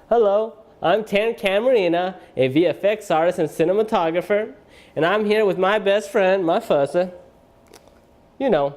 Hello, I'm Tarin Camarina, a VFX artist and cinematographer, and I'm here with my best friend, my Fuzzy. You know,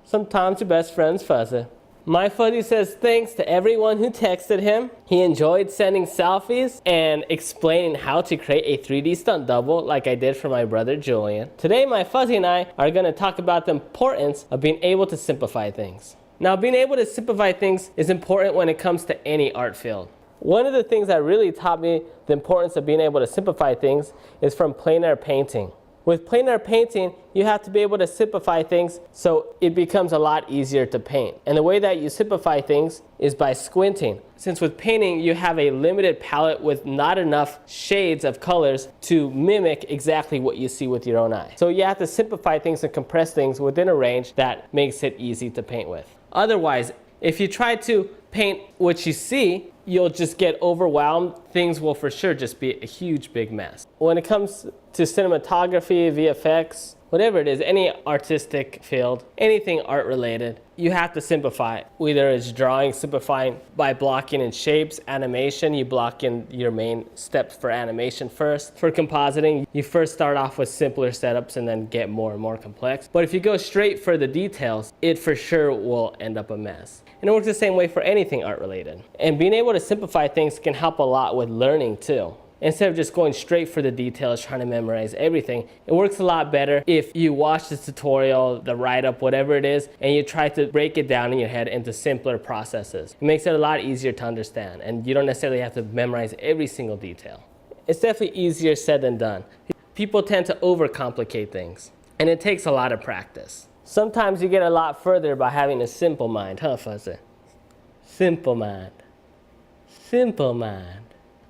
sometimes your best friend's Fuzzy. My Fuzzy says thanks to everyone who texted him. He enjoyed sending selfies and explaining how to create a 3D stunt double like I did for my brother Julian. Today my Fuzzy and I are going to talk about the importance of being able to simplify things. Now, being able to simplify things is important when it comes to any art field. One of the things that really taught me the importance of being able to simplify things is from plein air painting. With plein air painting, you have to be able to simplify things so it becomes a lot easier to paint. And the way that you simplify things is by squinting. Since with painting, you have a limited palette with not enough shades of colors to mimic exactly what you see with your own eye. So you have to simplify things and compress things within a range that makes it easy to paint with. Otherwise, if you try to paint what you see, you'll just get overwhelmed. Things will for sure just be a huge big mess. When it comes to cinematography, VFX, whatever it is, any artistic field, anything art related, you have to simplify. Whether it's drawing, simplifying by blocking in shapes, animation, you block in your main steps for animation first. For compositing, you first start off with simpler setups and then get more and more complex. But if you go straight for the details, it for sure will end up a mess. And it works the same way for anything art related. And being able to simplify things can help a lot with learning too. Instead of just going straight for the details, trying to memorize everything, it works a lot better if you watch the tutorial, the write-up, whatever it is, and you try to break it down in your head into simpler processes. It makes it a lot easier to understand, and you don't necessarily have to memorize every single detail. It's definitely easier said than done. People tend to overcomplicate things, and it takes a lot of practice. Sometimes you get a lot further by having a simple mind, huh, Fuzzy? Simple mind. Simple mind.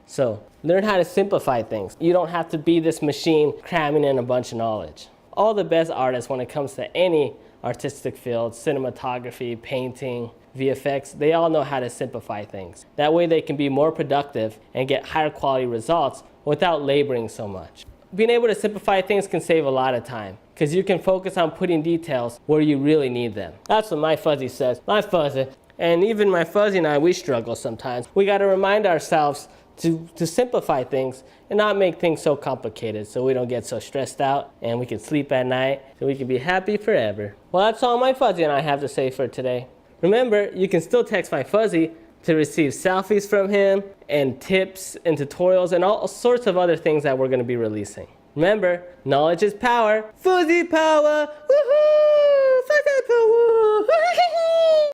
So, learn how to simplify things. You don't have to be this machine cramming in a bunch of knowledge. All the best artists when it comes to any artistic field, cinematography, painting, VFX, they all know how to simplify things. That way they can be more productive and get higher quality results without laboring so much. Being able to simplify things can save a lot of time because you can focus on putting details where you really need them. That's what my Fuzzy says. My Fuzzy. And even my Fuzzy and I, we struggle sometimes. We got to remind ourselves to simplify things and not make things so complicated so we don't get so stressed out and we can sleep at night so we can be happy forever. Well, that's all my Fuzzy and I have to say for today. Remember, you can still text my Fuzzy to receive selfies from him and tips and tutorials and all sorts of other things that we're going to be releasing. Remember, knowledge is power. Fuzzy power! Woohoo! Fuzzy power!